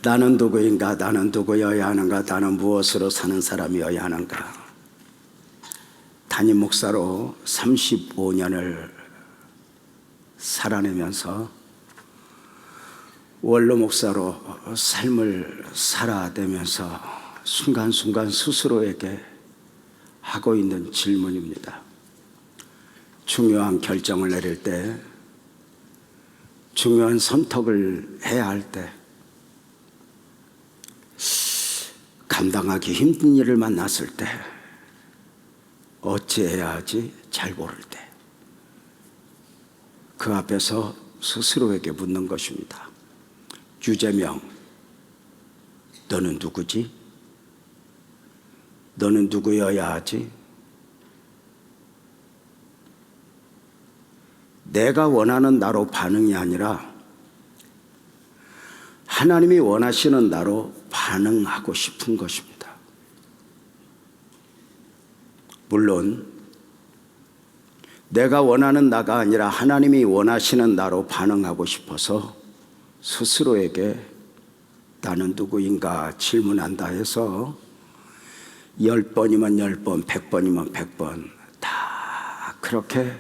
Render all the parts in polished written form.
나는 누구인가? 나는 누구여야 하는가? 나는 무엇으로 사는 사람이어야 하는가? 담임 목사로 35년을 살아내면서 원로 목사로 삶을 살아내면서 순간순간 스스로에게 하고 있는 질문입니다. 중요한 결정을 내릴 때, 중요한 선택을 해야 할 때, 감당하기 힘든 일을 만났을 때 어찌해야 하지 잘 모를 때, 그 앞에서 스스로에게 묻는 것입니다. 유재명, 너는 누구지? 너는 누구여야 하지? 내가 원하는 나로 반응이 아니라 하나님이 원하시는 나로 반응하고 싶은 것입니다. 물론 내가 원하는 나가 아니라 하나님이 원하시는 나로 반응하고 싶어서 스스로에게 나는 누구인가 질문한다 해서 10번이면 10번, 100번이면 100번 다 그렇게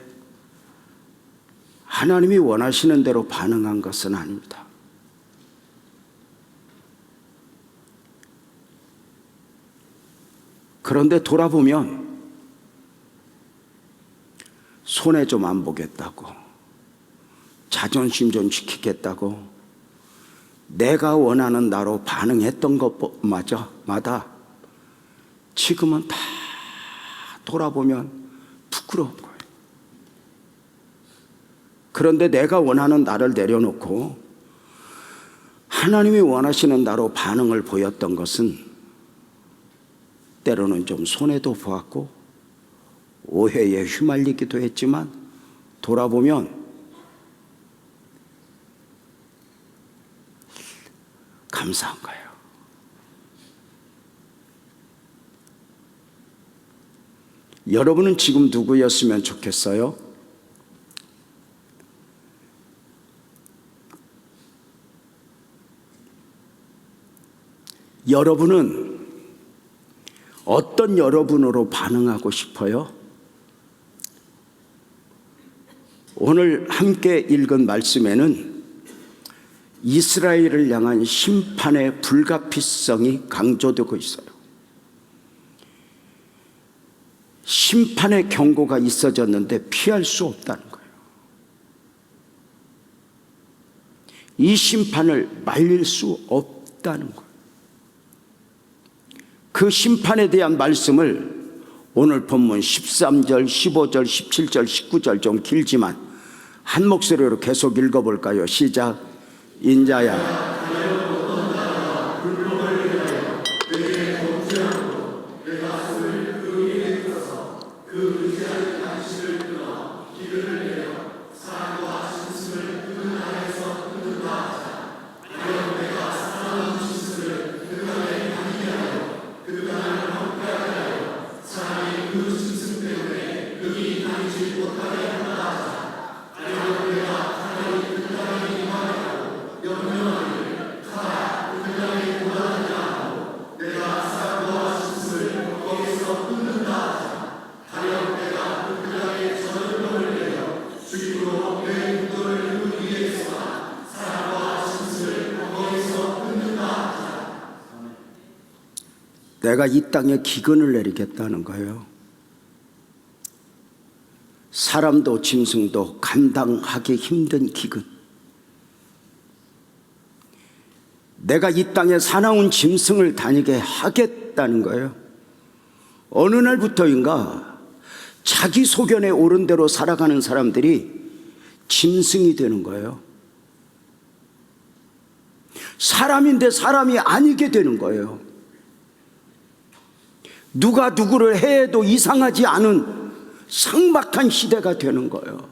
하나님이 원하시는 대로 반응한 것은 아닙니다. 그런데 돌아보면 손해 좀 안 보겠다고, 자존심 좀 지키겠다고 내가 원하는 나로 반응했던 것마다 지금은 다 돌아보면 부끄러운 거예요. 그런데 내가 원하는 나를 내려놓고 하나님이 원하시는 나로 반응을 보였던 것은 때로는 좀 손해도 보았고 오해에 휘말리기도 했지만 돌아보면 감사한 거예요. 여러분은 지금 누구였으면 좋겠어요? 여러분은 어떤 여러분으로 반응하고 싶어요? 오늘 함께 읽은 말씀에는 이스라엘을 향한 심판의 불가피성이 강조되고 있어요. 심판의 경고가 있어졌는데 피할 수 없다는 거예요. 이 심판을 말릴 수 없다는 거예요. 그 심판에 대한 말씀을 오늘 본문 13절, 15절, 17절, 19절 좀 길지만 한 목소리로 계속 읽어볼까요? 시작. 인자야, 내가 이 땅에 기근을 내리겠다는 거예요. 사람도 짐승도 감당하기 힘든 기근. 내가 이 땅에 사나운 짐승을 다니게 하겠다는 거예요. 어느 날부터인가 자기 소견에 옳은 대로 살아가는 사람들이 짐승이 되는 거예요. 사람인데 사람이 아니게 되는 거예요. 누가 누구를 해도 이상하지 않은 삭막한 시대가 되는 거예요.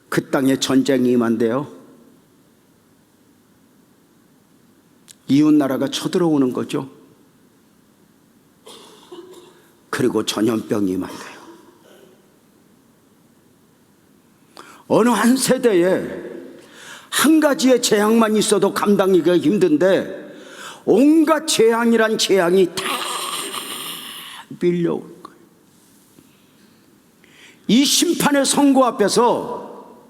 그 땅에 전쟁이 임한대요. 이웃나라가 쳐들어오는 거죠. 그리고 전염병이 임한대요. 어느 한 세대에 한 가지의 재앙만 있어도 감당하기가 힘든데 온갖 재앙이란 재앙이 다 밀려올 거예요. 이 심판의 선고 앞에서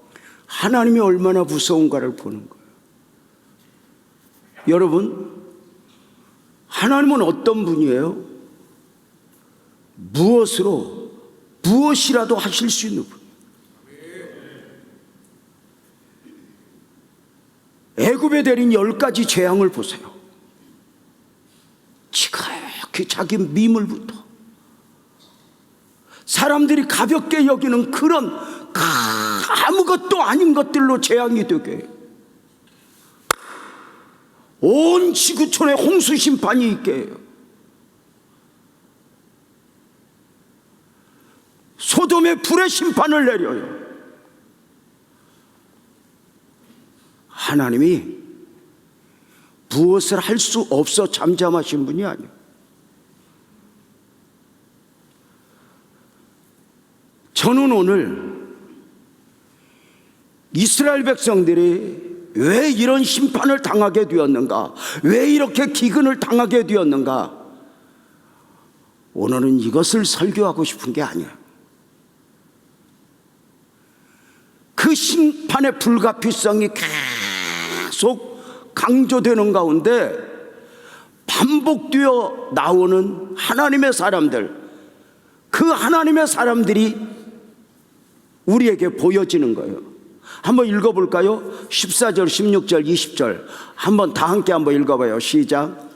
하나님이 얼마나 무서운가를 보는 거예요. 여러분, 하나님은 어떤 분이에요? 무엇이라도 하실 수 있는 분. 애굽에 내린 10가지 재앙을 보세요. 지극히 자기 미물부터 사람들이 가볍게 여기는 그런 아무것도 아닌 것들로 재앙이 되게 해요. 온 지구촌에 홍수 심판이 있게 해요. 소돔에 불의 심판을 내려요. 하나님이 무엇을 할 수 없어 잠잠하신 분이 아니에요. 저는 오늘 이스라엘 백성들이 왜 이런 심판을 당하게 되었는가, 왜 이렇게 기근을 당하게 되었는가, 오늘은 이것을 설교하고 싶은 게 아니에요. 그 심판의 불가피성이 계속 강조되는 가운데 반복되어 나오는 하나님의 사람들, 그 하나님의 사람들이 우리에게 보여지는 거예요. 한번 읽어볼까요? 14절, 16절, 20절 한번 다 함께 한번 읽어봐요. 시작.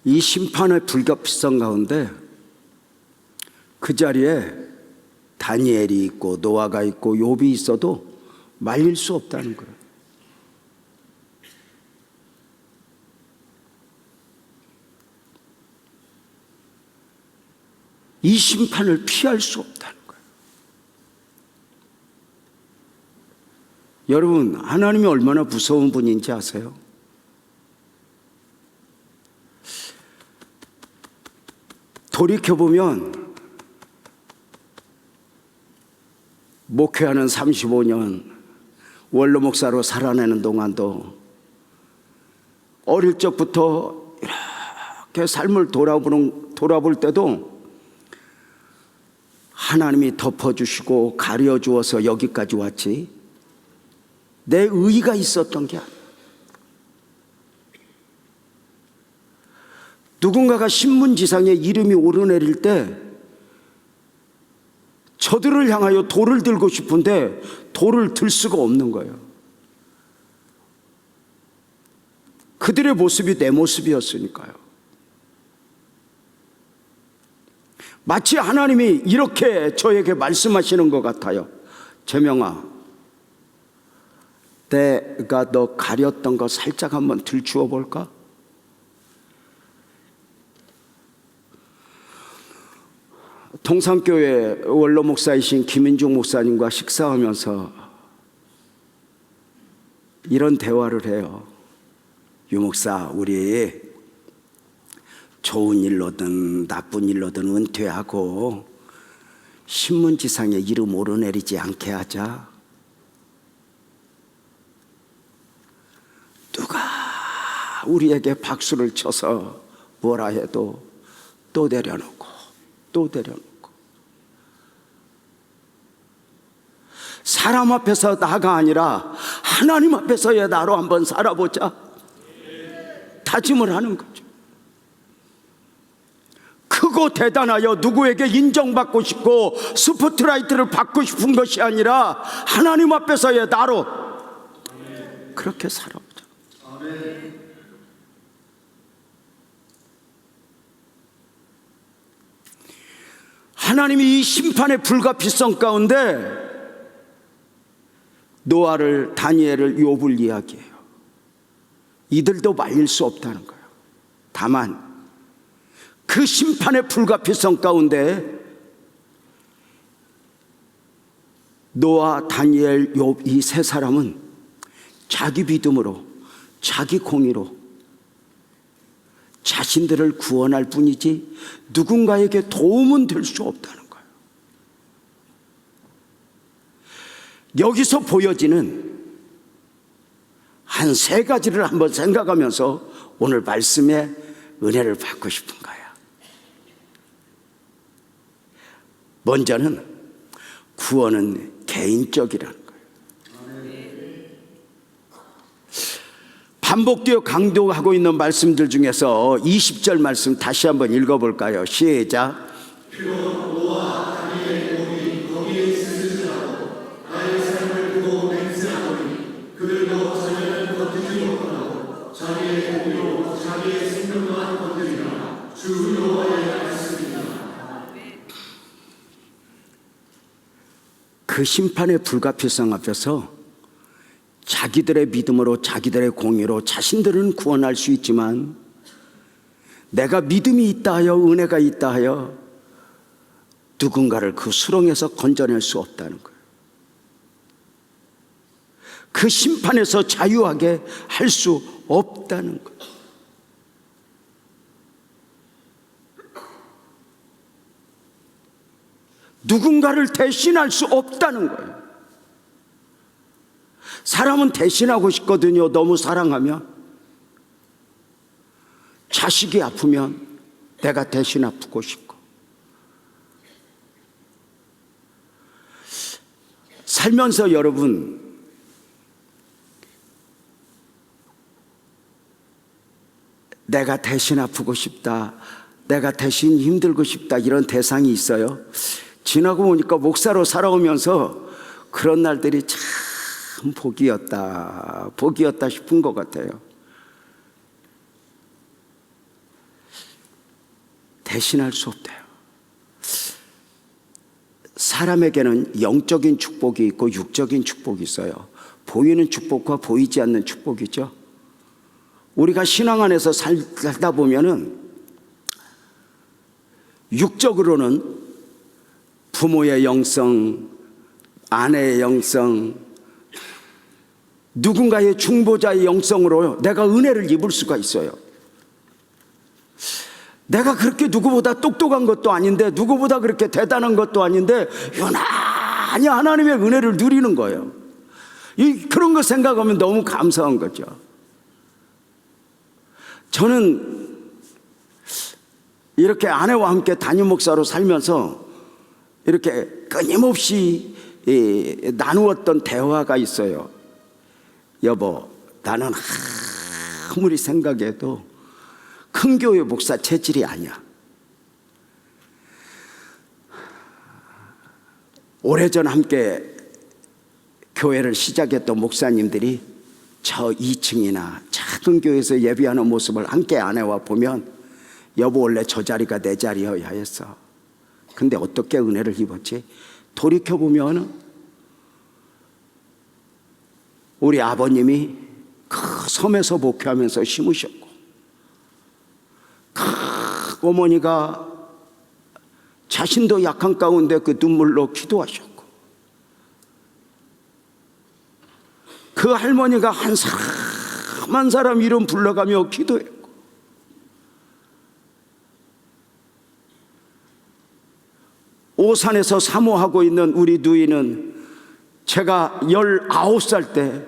이 심판의 불가피성 가운데 그 자리에 다니엘이 있고 노아가 있고 욥이 있어도 말릴 수 없다는 거예요. 이 심판을 피할 수 없다는 거예요. 여러분, 하나님이 얼마나 무서운 분인지 아세요? 돌이켜보면 목회하는 35년 원로 목사로 살아내는 동안도 어릴 적부터 이렇게 삶을 돌아볼 때도 하나님이 덮어주시고 가려주어서 여기까지 왔지 내 의의가 있었던 게 아니에요. 누군가가 신문지상에 이름이 오르내릴 때 저들을 향하여 돌을 들고 싶은데 돌을 들 수가 없는 거예요. 그들의 모습이 내 모습이었으니까요. 마치 하나님이 이렇게 저에게 말씀하시는 것 같아요. 재명아, 내가 너 가렸던 거 살짝 한번 들추어 볼까? 동산교회 원로 목사이신 김인중 목사님과 식사하면서 이런 대화를 해요. 유 목사, 우리 좋은 일로든 나쁜 일로든 은퇴하고 신문지상에 이름 오르내리지 않게 하자. 누가 우리에게 박수를 쳐서 뭐라 해도 또 내려놓고 또 내려놓고 사람 앞에서 나가 아니라 하나님 앞에서의 나로 한번 살아보자 다짐을 하는 거죠. 크고 대단하여 누구에게 인정받고 싶고 스포트라이트를 받고 싶은 것이 아니라 하나님 앞에서의 나로 그렇게 살아보자. 하나님이 이 심판의 불가피성 가운데 노아를, 다니엘을, 욥을 이야기해요. 이들도 말릴 수 없다는 거예요. 다만 그 심판의 불가피성 가운데 노아, 다니엘, 욥 이 세 사람은 자기 믿음으로, 자기 공의로 자신들을 구원할 뿐이지 누군가에게 도움은 될 수 없다는 거예요. 여기서 보여지는 한 세 가지를 한번 생각하면서 오늘 말씀에 은혜를 받고 싶은 거예요. 먼저는 구원은 개인적이라는 거예요. 반복되어 강조하고 있는 말씀들 중에서 20절 말씀 다시 한번 읽어볼까요? 시작. 그 심판의 불가피성 앞에서 자기들의 믿음으로, 자기들의 공의로 자신들은 구원할 수 있지만 내가 믿음이 있다 하여, 은혜가 있다 하여 누군가를 그 수렁에서 건져낼 수 없다는 거예요. 그 심판에서 자유하게 할 수 없다는 거예요. 누군가를 대신할 수 없다는 거예요. 사람은 대신하고 싶거든요. 너무 사랑하면. 자식이 아프면 내가 대신 아프고 싶고. 살면서 여러분, 내가 대신 아프고 싶다, 내가 대신 힘들고 싶다, 이런 대상이 있어요. 지나고 보니까 목사로 살아오면서 그런 날들이 참 복이었다 싶은 것 같아요. 대신할 수 없대요. 사람에게는 영적인 축복이 있고 육적인 축복이 있어요. 보이는 축복과 보이지 않는 축복이죠. 우리가 신앙 안에서 살다 보면은 육적으로는 부모의 영성, 아내의 영성, 누군가의 중보자의 영성으로 내가 은혜를 입을 수가 있어요. 내가 그렇게 누구보다 똑똑한 것도 아닌데, 누구보다 그렇게 대단한 것도 아닌데 유난히 하나님의 은혜를 누리는 거예요. 그런 거 생각하면 너무 감사한 거죠. 저는 이렇게 아내와 함께 담임 목사로 살면서 이렇게 끊임없이 나누었던 대화가 있어요. 여보, 나는 아무리 생각해도 큰 교회 목사 체질이 아니야. 오래전 함께 교회를 시작했던 목사님들이 저 2층이나 작은 교회에서 예배하는 모습을 함께 아내와 보면 여보, 원래 저 자리가 내 자리여야 했어. 근데 어떻게 은혜를 입었지? 돌이켜보면 우리 아버님이 그 섬에서 목회하면서 심으셨고, 그 어머니가 자신도 약한 가운데 그 눈물로 기도하셨고, 그 할머니가 한 사람 한 사람 이름 불러가며 기도했고, 오산에서 사모하고 있는 우리 누이는 제가 19살 때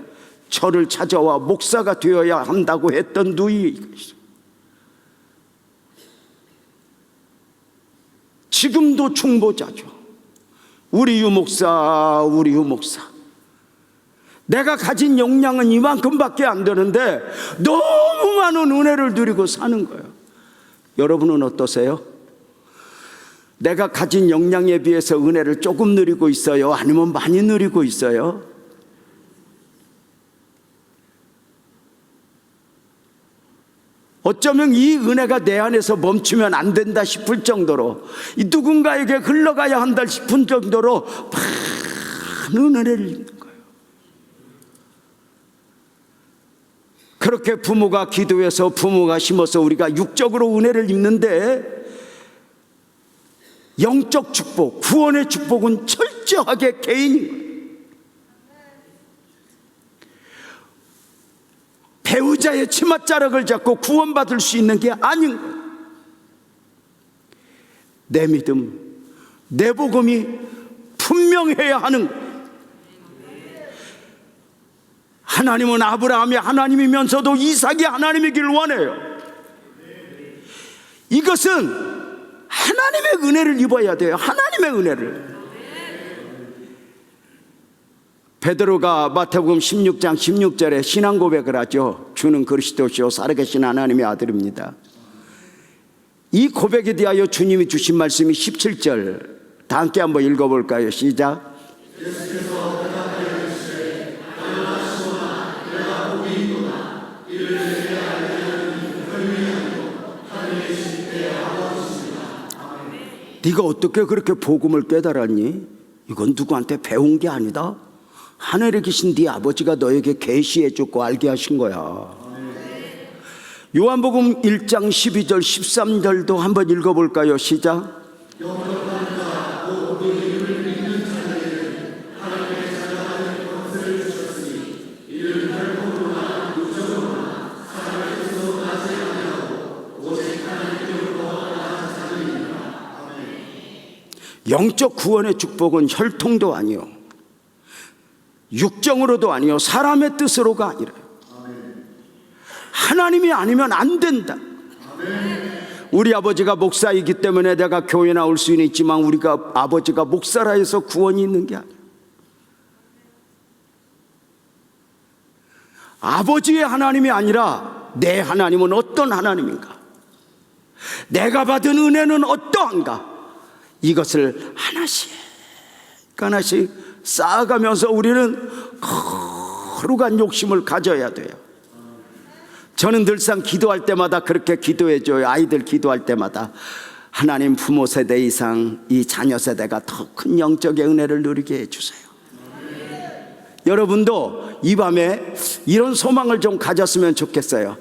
저를 찾아와 목사가 되어야 한다고 했던 누이, 지금도 중보자죠. 우리 유목사, 우리 유목사. 내가 가진 역량은 이만큼밖에 안 되는데 너무 많은 은혜를 누리고 사는 거예요. 여러분은 어떠세요? 내가 가진 역량에 비해서 은혜를 조금 누리고 있어요? 아니면 많이 누리고 있어요? 어쩌면 이 은혜가 내 안에서 멈추면 안 된다 싶을 정도로, 누군가에게 흘러가야 한다 싶은 정도로 많은 은혜를 입는 거예요. 그렇게 부모가 기도해서, 부모가 심어서 우리가 육적으로 은혜를 입는데, 영적 축복, 구원의 축복은 철저하게 개인인 거예요. 배우자의 치맛자락을 잡고 구원받을 수 있는 게 아닌 거예요. 내 믿음, 내 복음이 분명해야 하는 거예요. 하나님은 아브라함의 하나님이면서도 이삭이 하나님이길 원해요. 이것은 하나님의 은혜를 입어야 돼요. 하나님의 은혜를. 베드로가 마태복음 16장 16절에 신앙 고백을 하죠. 주는 그리스도시요 살아계신 하나님의 아들입니다. 이 고백에 대하여 주님이 주신 말씀이 17절, 다 함께 한번 읽어볼까요? 시작. 네가 어떻게 그렇게 복음을 깨달았니? 이건 누구한테 배운 게 아니다. 하늘에 계신 네 아버지가 너에게 계시해 줬고 알게 하신 거야. 요한복음 1장 12절 13절도 한번 읽어볼까요? 시작. 영적 구원의 축복은 혈통도 아니요, 육정으로도 아니요, 사람의 뜻으로가 아니라 하나님이 아니면 안 된다. 우리 아버지가 목사이기 때문에 내가 교회 나올 수는 있지만 우리가 아버지가 목사라 해서 구원이 있는 게 아니야. 아버지의 하나님이 아니라 내 하나님은 어떤 하나님인가, 내가 받은 은혜는 어떠한가, 이것을 하나씩 하나씩 쌓아가면서 우리는 거룩한 욕심을 가져야 돼요. 저는 늘상 기도할 때마다 그렇게 기도해줘요. 아이들 기도할 때마다 하나님, 부모 세대 이상 이 자녀 세대가 더 큰 영적의 은혜를 누리게 해주세요. 여러분도 이 밤에 이런 소망을 좀 가졌으면 좋겠어요.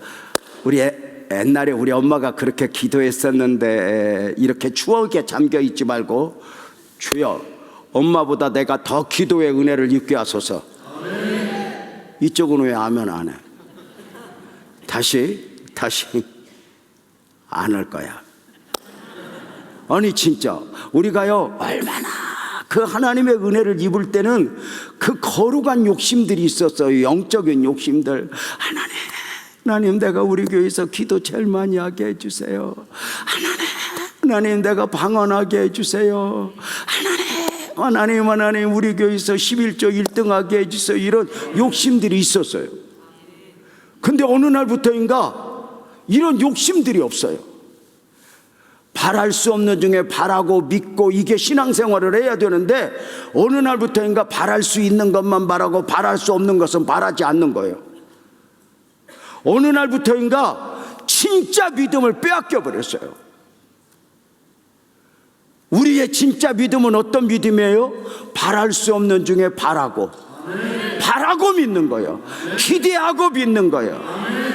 우리 옛날에 우리 엄마가 그렇게 기도했었는데, 이렇게 추억에 잠겨 있지 말고, 주여 엄마보다 내가 더 기도의 은혜를 입게 하소서. 이쪽은 왜 아멘 안 해? 다시 안 할 거야. 아니 진짜 우리가요, 얼마나 그 하나님의 은혜를 입을 때는 그 거룩한 욕심들이 있었어요. 영적인 욕심들. 하나님 내가 우리 교회에서 기도 제일 많이 하게 해주세요. 하나님 내가 방언하게 해주세요. 하나님 우리 교회에서 11조 1등하게 해주세요. 이런 욕심들이 있었어요. 근데 어느 날부터인가 이런 욕심들이 없어요. 바랄 수 없는 중에 바라고 믿고, 이게 신앙생활을 해야 되는데, 어느 날부터인가 바랄 수 있는 것만 바라고 바랄 수 없는 것은 바라지 않는 거예요. 어느 날부터인가 진짜 믿음을 빼앗겨 버렸어요. 우리의 진짜 믿음은 어떤 믿음이에요? 바랄 수 없는 중에 바라고 믿는 거예요. 기대하고 믿는 거예요.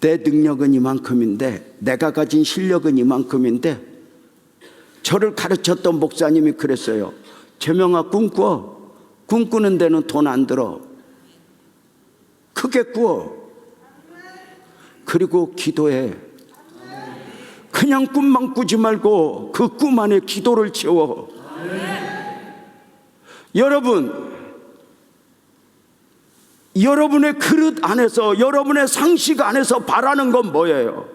내 능력은 이만큼인데, 내가 가진 실력은 이만큼인데, 저를 가르쳤던 목사님이 그랬어요. 재명아, 꿈꿔. 꿈꾸는 데는 돈 안 들어. 크게 꾸어. 그리고 기도해. 그냥 꿈만 꾸지 말고 그 꿈 안에 기도를 채워. 여러분, 여러분의 그릇 안에서, 여러분의 상식 안에서 바라는 건 뭐예요?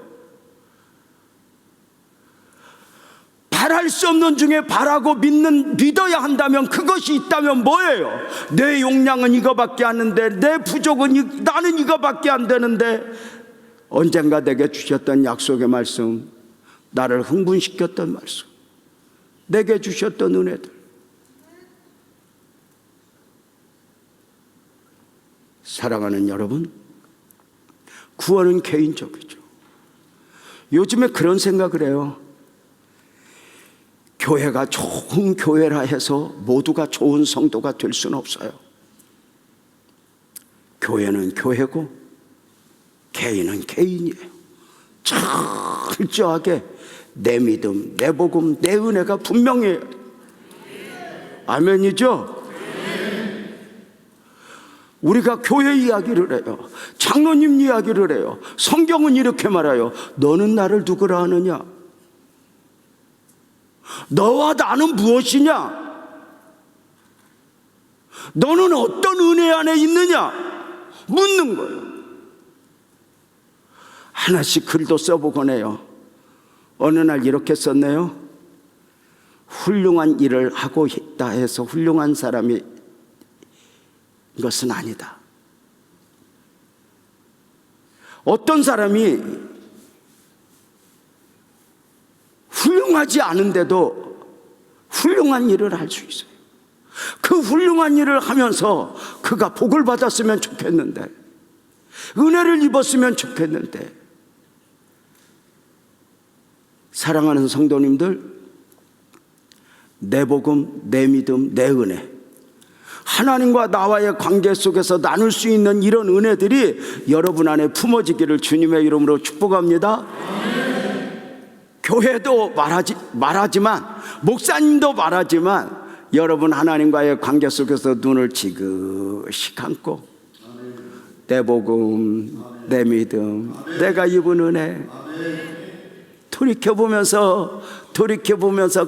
바랄 수 없는 중에 바라고 믿어야 한다면, 그것이 있다면 뭐예요? 내 용량은 이거밖에 안 되는데, 내 부족은 나는 이거밖에 안 되는데, 언젠가 내게 주셨던 약속의 말씀, 나를 흥분시켰던 말씀, 내게 주셨던 은혜들, 사랑하는 여러분, 구원은 개인적이죠. 요즘에 그런 생각을 해요. 교회가 좋은 교회라 해서 모두가 좋은 성도가 될 수는 없어요. 교회는 교회고 개인은 개인이에요. 철저하게 내 믿음, 내 복음, 내 은혜가 분명해요. 아멘이죠? 우리가 교회 이야기를 해요. 장로님 이야기를 해요. 성경은 이렇게 말해요. 너는 나를 누구라 하느냐? 너와 나는 무엇이냐? 너는 어떤 은혜 안에 있느냐? 묻는 거예요. 하나씩 글도 써보곤 해요. 어느 날 이렇게 썼네요. 훌륭한 일을 하고 있다 해서 훌륭한 사람이 것은 아니다. 어떤 사람이 훌륭하지 않은데도 훌륭한 일을 할 수 있어요. 그 훌륭한 일을 하면서 그가 복을 받았으면 좋겠는데, 은혜를 입었으면 좋겠는데, 사랑하는 성도님들, 내 복음, 내 믿음, 내 은혜, 하나님과 나와의 관계 속에서 나눌 수 있는 이런 은혜들이 여러분 안에 품어지기를 주님의 이름으로 축복합니다. 교회도 말하지만, 목사님도 말하지만, 여러분 하나님과의 관계 속에서 눈을 지그시 감고 내 복음, 내 믿음, 내가 입은 은혜 돌이켜보면서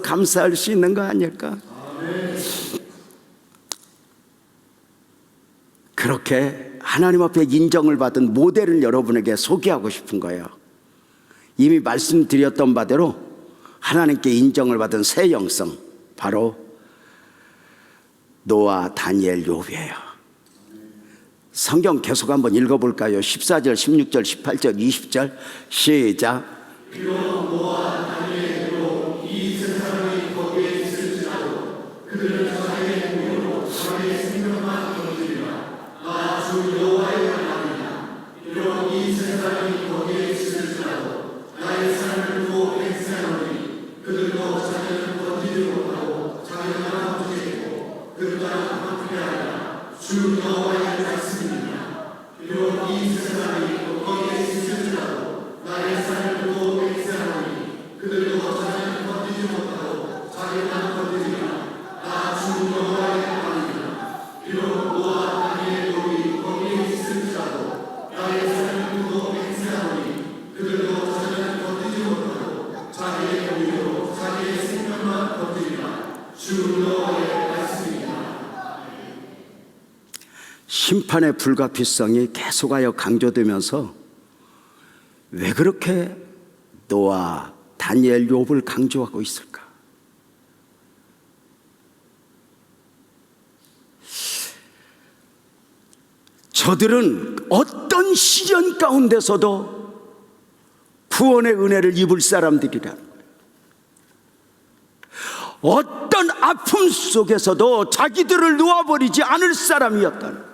감사할 수 있는 거 아닐까? 그렇게 하나님 앞에 인정을 받은 모델을 여러분에게 소개하고 싶은 거예요. 이미 말씀드렸던 바대로 하나님께 인정을 받은 새 영성, 바로 노아, 다니엘, 욥이에요. 성경 계속 한번 읽어볼까요? 14절, 16절, 18절, 20절 시작. 비록 노아, 다니엘, 욥 이 세 사람이 거기에 있을지라도 그들은 자기의 몸으로 자기의 생명만 거두리라. 나 주 여호와의 하나님이라. 비록 이 세 사람이 거기에 있을지라도 나의 삶을 두고 맹세하노니 그들도 자기는 건지지 못하고 자기는 건지고 그들도 함께 하리라. 주 여호와의 말씀이니라. 비록 이 세 사람이 거기에 있을지라도 나의 삶을 두고 맹세하노니 그들도 자기는 건지지 못하고 자기는 건지리라. 나 주 여호와의 하나님이라. 비록 노아, 다니엘, 욥이 거기에 있을지라도 나의 삶을 두고 맹세하노니 그들도 자기는 건지지 못하고 자기의 공의로 자기의 생명만 건지리라. 주 여호와의 말씀이니라. 심판의 불가피성이 계속하여 강조되면서 왜 그렇게 노아, 다니엘, 욥을 강조하고 있을까? 저들은 어떤 시련 가운데서도 구원의 은혜를 입을 사람들이라. 어떤 아픔 속에서도 자기들을 놓아버리지 않을 사람이었다는,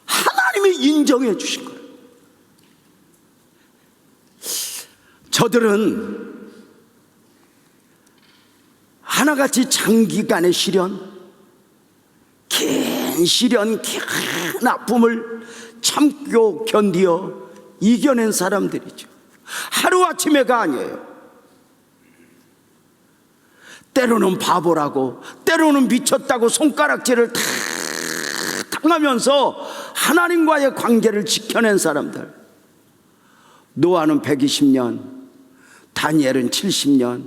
하나님이 인정해 주신 거예요. 저들은 하나같이 장기간의 시련, 긴 시련, 긴 아픔을 참고 견디어 이겨낸 사람들이죠. 하루아침에가 아니에요. 때로는 바보라고, 때로는 미쳤다고 손가락질을 다 당하면서 하나님과의 관계를 지켜낸 사람들. 노아는 120년, 다니엘은 70년,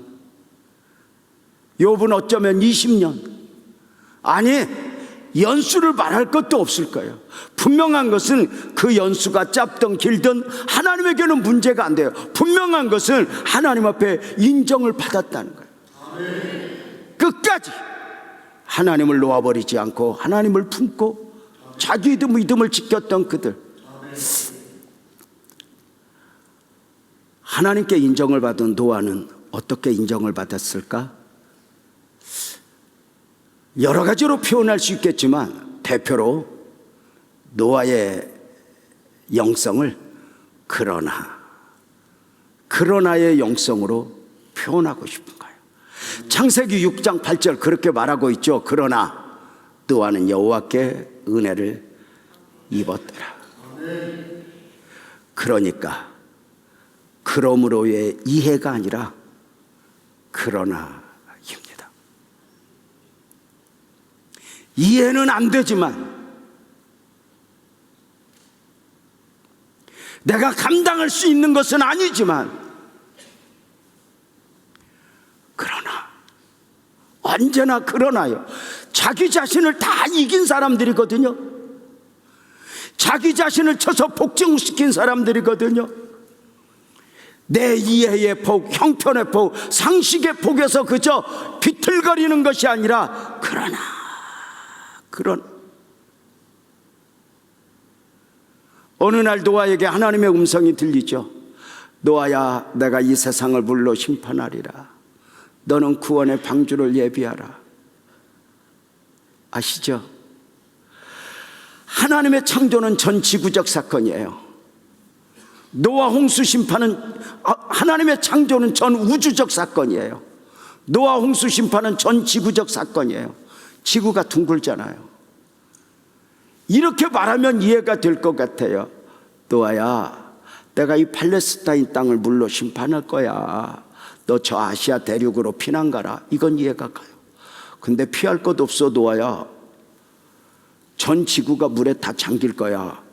욥은 어쩌면 20년. 아니, 연수를 말할 것도 없을 거예요. 분명한 것은 그 연수가 짧든 길든 하나님에게는 문제가 안 돼요. 분명한 것은 하나님 앞에 인정을 받았다는 거예요. 끝까지 하나님을 놓아버리지 않고 하나님을 품고 자기 믿음을 지켰던 그들. 하나님께 인정을 받은 노아는 어떻게 인정을 받았을까? 여러 가지로 표현할 수 있겠지만 대표로 노아의 영성을 그러나의 영성으로 표현하고 싶은 거예요. 창세기 6장 8절 그렇게 말하고 있죠. 그러나 노아는 여호와께 은혜를 입었더라. 그러니까 그러므로의 이해가 아니라 그러나입니다. 이해는 안 되지만, 내가 감당할 수 있는 것은 아니지만, 그러나, 언제나 그러나요. 자기 자신을 다 이긴 사람들이거든요. 자기 자신을 쳐서 복종시킨 사람들이거든요. 내 이해의 복, 형편의 복, 상식의 복에서 그저 비틀거리는 것이 아니라 그러나 어느 날 노아에게 하나님의 음성이 들리죠. 노아야, 내가 이 세상을 물로 심판하리라. 너는 구원의 방주를 예비하라. 아시죠? 하나님의 창조는 전 지구적 사건이에요. 노아 홍수 심판은, 하나님의 창조는 전 우주적 사건이에요. 노아 홍수 심판은 전 지구적 사건이에요. 지구가 둥글잖아요. 이렇게 말하면 이해가 될 것 같아요. 노아야, 내가 이 팔레스타인 땅을 물로 심판할 거야. 너 저 아시아 대륙으로 피난 가라. 이건 이해가 가요. 근데 피할 것 없어, 노아야. 전 지구가 물에 다 잠길 거야.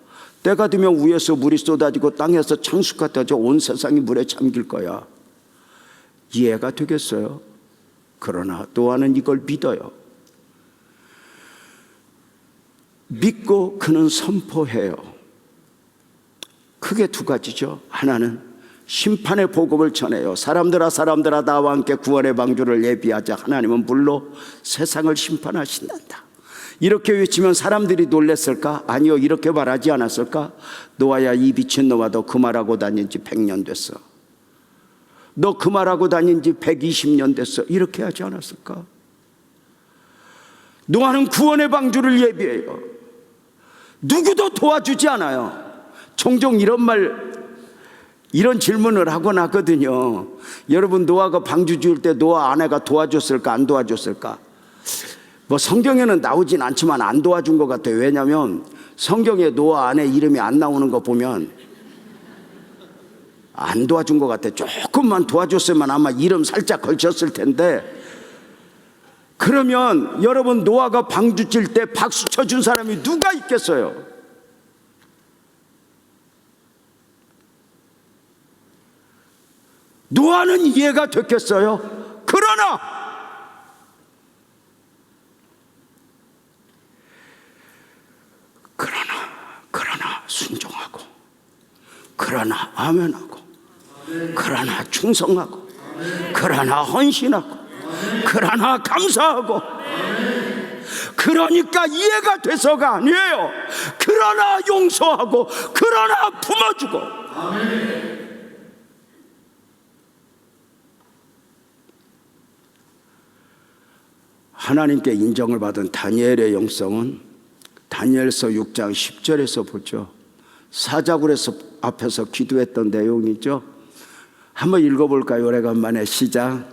때가 되면 위에서 물이 쏟아지고 땅에서 창수가 터져 온 세상이 물에 잠길 거야. 이해가 되겠어요? 그러나 노아는 이걸 믿어요. 믿고 그는 선포해요. 크게 두 가지죠. 하나는 심판의 복음을 전해요. 사람들아 나와 함께 구원의 방주를 예비하자. 하나님은 물로 세상을 심판하신단다. 이렇게 외치면 사람들이 놀랬을까? 아니요, 이렇게 말하지 않았을까? 노아야, 이 미친놈아, 너 그 말하고 다닌 지 100년 됐어. 너 그 말하고 다닌 지 120년 됐어. 이렇게 하지 않았을까? 노아는 구원의 방주를 예비해요. 누구도 도와주지 않아요. 종종 이런 질문을 하곤 하거든요. 여러분, 노아가 방주 지을 때 노아 아내가 도와줬을까, 안 도와줬을까? 뭐 성경에는 나오진 않지만 안 도와준 것 같아요. 왜냐하면 성경에 노아 아내 이름이 안 나오는 거 보면 안 도와준 것 같아요. 조금만 도와줬으면 아마 이름 살짝 걸쳤을 텐데. 그러면 여러분, 노아가 방주 질 때 박수 쳐준 사람이 누가 있겠어요? 노아는 이해가 됐겠어요? 그러나 순종하고, 그러나 아멘하고, 그러나 충성하고, 그러나 헌신하고, 그러나 감사하고, 그러니까 이해가 돼서가 아니에요. 그러나 용서하고, 그러나 품어주고. 하나님께 인정을 받은 다니엘의 영성은 다니엘서 6장 10절에서 보죠. 사자굴에서 앞에서 기도했던 내용이죠. 한번 읽어볼까요? 오래간만에 시작.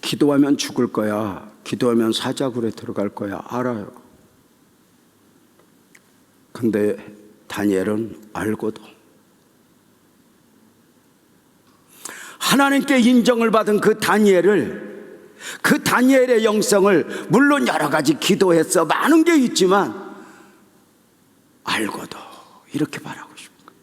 기도하면 죽을 거야. 기도하면 사자굴에 들어갈 거야. 알아요. 근데 다니엘은 알고도 하나님께 인정을 받은 그 다니엘의 영성을, 물론 여러 가지 기도했어, 많은 게 있지만 알고도 이렇게 말하고 싶은 거예요.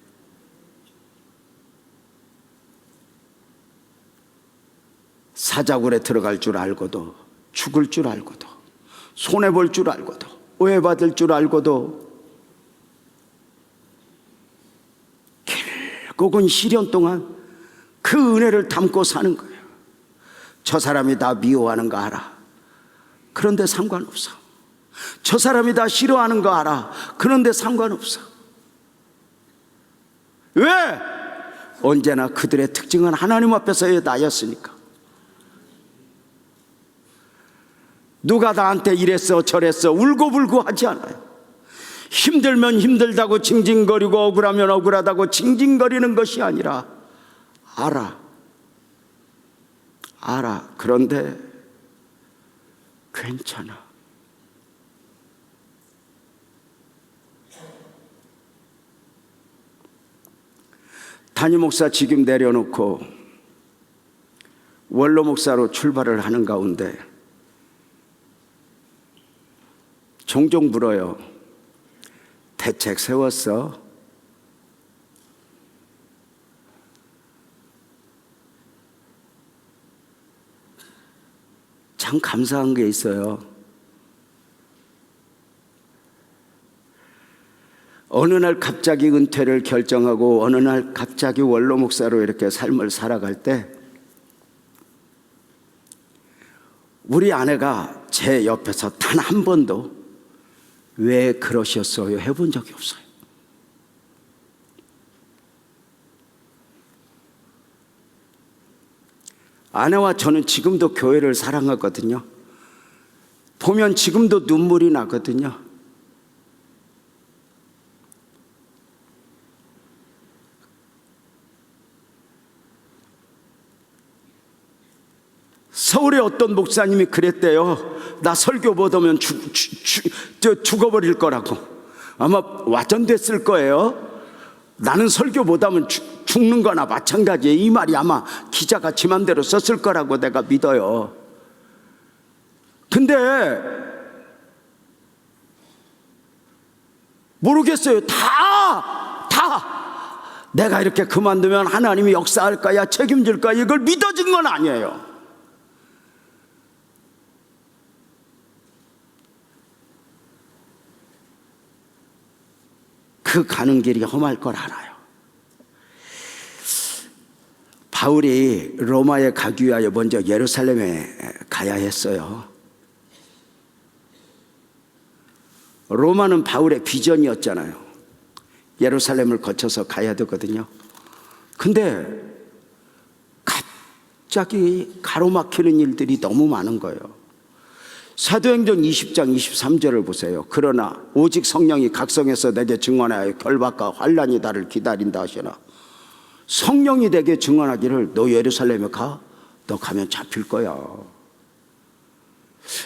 사자굴에 들어갈 줄 알고도, 죽을 줄 알고도, 손해볼 줄 알고도, 오해받을 줄 알고도 결국은 시련 동안 그 은혜를 담고 사는 거예요. 저 사람이 나 미워하는 거 알아. 그런데 상관없어. 저 사람이 다 싫어하는 거 알아. 그런데 상관없어. 왜? 언제나 그들의 특징은 하나님 앞에서의 나였으니까. 누가 나한테 이랬어 저랬어 울고불고 하지 않아요. 힘들면 힘들다고 징징거리고 억울하면 억울하다고 징징거리는 것이 아니라 알아. 그런데 괜찮아. 담임 목사 직임 내려놓고 원로 목사로 출발을 하는 가운데 종종 물어요. 대책 세웠어? 참 감사한 게 있어요. 어느 날 갑자기 은퇴를 결정하고 어느 날 갑자기 원로 목사로 이렇게 삶을 살아갈 때 우리 아내가 제 옆에서 단 한 번도 왜 그러셨어요? 해본 적이 없어요. 아내와 저는 지금도 교회를 사랑하거든요. 보면 지금도 눈물이 나거든요. 서울의 어떤 목사님이 그랬대요. 나 설교 못 오면 죽어버릴 거라고. 아마 와전됐을 거예요. 나는 설교 못 하면 죽는 거나 마찬가지예요. 이 말이 아마 기자가 지 맘대로 썼을 거라고 내가 믿어요. 근데 모르겠어요. 다 내가 이렇게 그만두면 하나님이 역사할 거야, 책임질 거야, 이걸 믿어진 건 아니에요. 그 가는 길이 험할 걸 알아요. 바울이 로마에 가기 위하여 먼저 예루살렘에 가야 했어요. 로마는 바울의 비전이었잖아요. 예루살렘을 거쳐서 가야 되거든요. 근데 갑자기 가로막히는 일들이 너무 많은 거예요. 사도행전 20장 23절을 보세요. 그러나 오직 성령이 각성해서 내게 증언하여 결박과 환난이 나를 기다린다 하시나 성령이 내게 증언하기를 너 예루살렘에 가? 너 가면 잡힐 거야.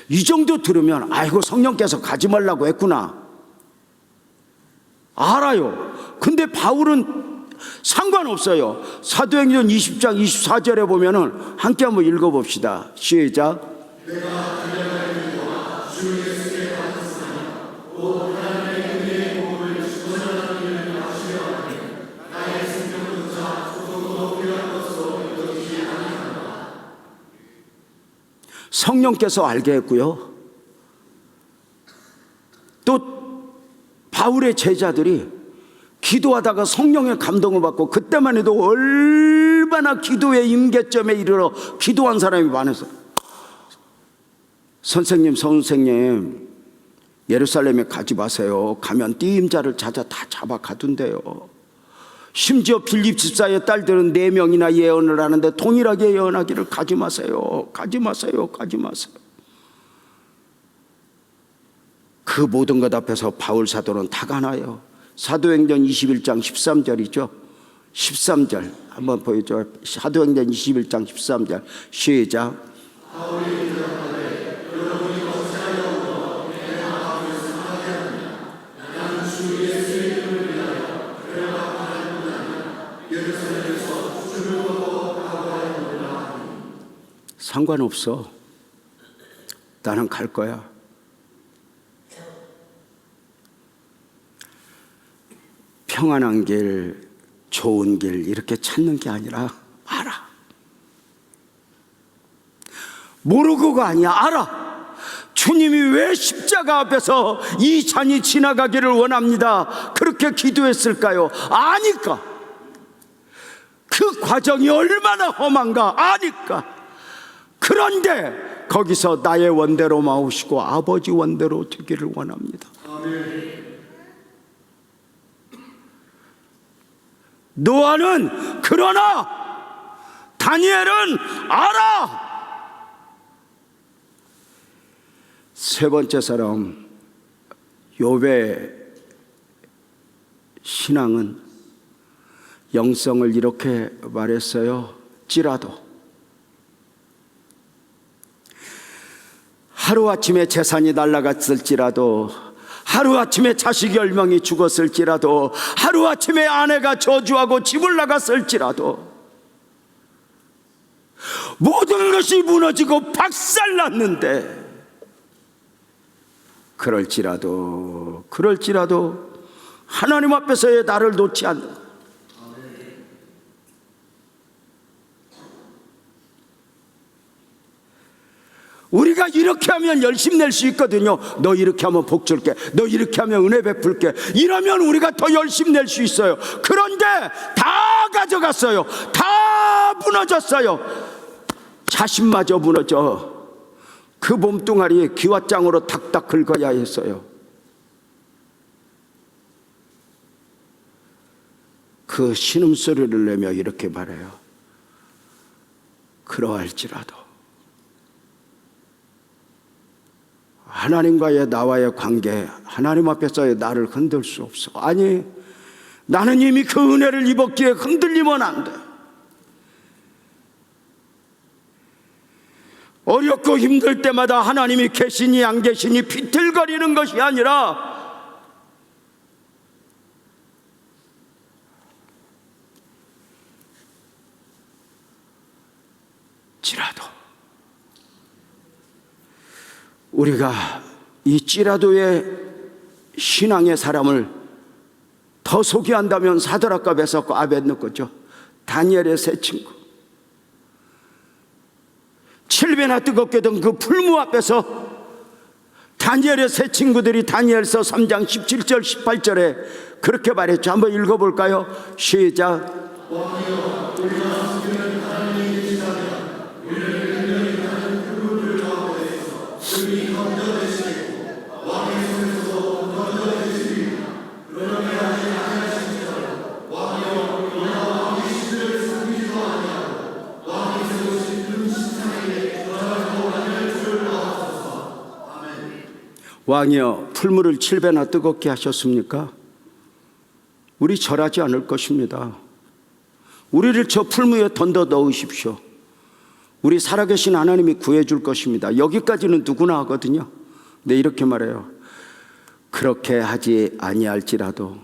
이 정도 들으면 아이고 성령께서 가지 말라고 했구나 알아요. 근데 바울은 상관없어요. 사도행전 20장 24절에 보면은 함께 한번 읽어봅시다. 시작. 성령께서 알게 했고요. 또 바울의 제자들이 기도하다가 성령의 감동을 받고 그때만 해도 얼마나 기도의 임계점에 이르러 기도한 사람이 많아서 선생님 예루살렘에 가지 마세요. 가면 띠임자를 찾아 다 잡아 가둔대요. 심지어 빌립 집사의 딸들은 4명이나 예언을 하는데 동일하게 예언하기를 가지 마세요. 그 모든 것 앞에서 바울 사도는 타가 나요. 사도행전 21장 13절이죠 13절 한번 보여줘. 사도행전 21장 13절 시작. 상관없어. 나는 갈 거야. 평안한 길, 좋은 길 이렇게 찾는 게 아니라 알아. 모르고가 아니야. 알아. 주님이 왜 십자가 앞에서 이 잔이 지나가기를 원합니다. 그렇게 기도했을까요? 아니까. 그 과정이 얼마나 험한가 아니까. 그런데 거기서 나의 원대로 마우시고 아버지 원대로 되기를 원합니다. 노아는 그러나 다니엘은 알아. 세 번째 사람 욥의 신앙은 영성을 이렇게 말했어요. 찌라도 하루아침에 재산이 날아갔을지라도, 하루아침에 자식 10명이 죽었을지라도, 하루아침에 아내가 저주하고 집을 나갔을지라도, 모든 것이 무너지고 박살났는데 그럴지라도 하나님 앞에서의 나를 놓지 않는, 우리가 이렇게 하면 열심 낼 수 있거든요. 너 이렇게 하면 복 줄게, 너 이렇게 하면 은혜 베풀게, 이러면 우리가 더 열심 낼 수 있어요. 그런데 다 가져갔어요. 다 무너졌어요. 자신마저 무너져 그 몸뚱아리에 기왓장으로 탁탁 긁어야 했어요. 그 신음소리를 내며 이렇게 말해요. 그러할지라도 하나님과의 나와의 관계, 하나님 앞에서의 나를 흔들 수 없어. 아니, 나는 이미 그 은혜를 입었기에 흔들리면 안 돼. 어렵고 힘들 때마다 하나님이 계시니 안 계시니 비틀거리는 것이 아니라 찌라도, 우리가 이 찌라도의 신앙의 사람을 더 소개한다면 사드락과 메삭과 아벳느고죠. 다니엘의 세 친구, 7배나 뜨겁게 된 그 풀무 앞에서 다니엘의 세 친구들이 다니엘서 3장 17절 18절에 그렇게 말했죠. 한번 읽어볼까요? 시작. 왕이여, 풀무를 7배나 뜨겁게 하셨습니까? 우리 절하지 않을 것입니다. 우리를 저 풀무에 던져 넣으십시오. 우리 살아계신 하나님이 구해줄 것입니다. 여기까지는 누구나 하거든요. 근데 이렇게 말해요. 그렇게 하지 아니할지라도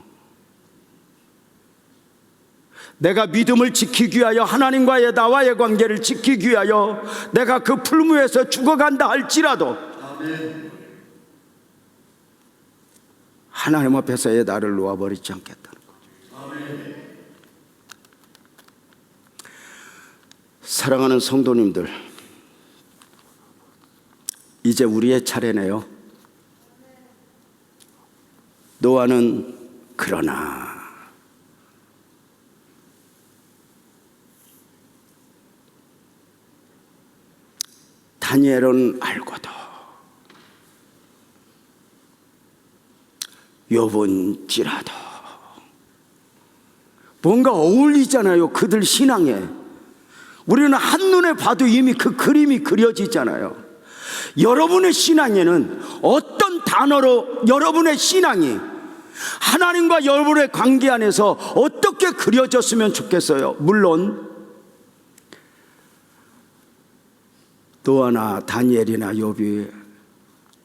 내가 믿음을 지키기 위하여, 하나님과의 나와의 관계를 지키기 위하여 내가 그 풀무에서 죽어간다 할지라도 하나님 앞에서의 나를 놓아버리지 않겠다는 거죠. 사랑하는 성도님들, 이제 우리의 차례네요. 노아는 그러나 다니엘은 알고도, 욥은 찌라도, 뭔가 어울리잖아요. 그들 신앙에 우리는 한눈에 봐도 이미 그 그림이 그려지잖아요. 여러분의 신앙에는 어떤 단어로 여러분의 신앙이 하나님과 여러분의 관계 안에서 어떻게 그려졌으면 좋겠어요? 물론 노아나 다니엘이나 욥이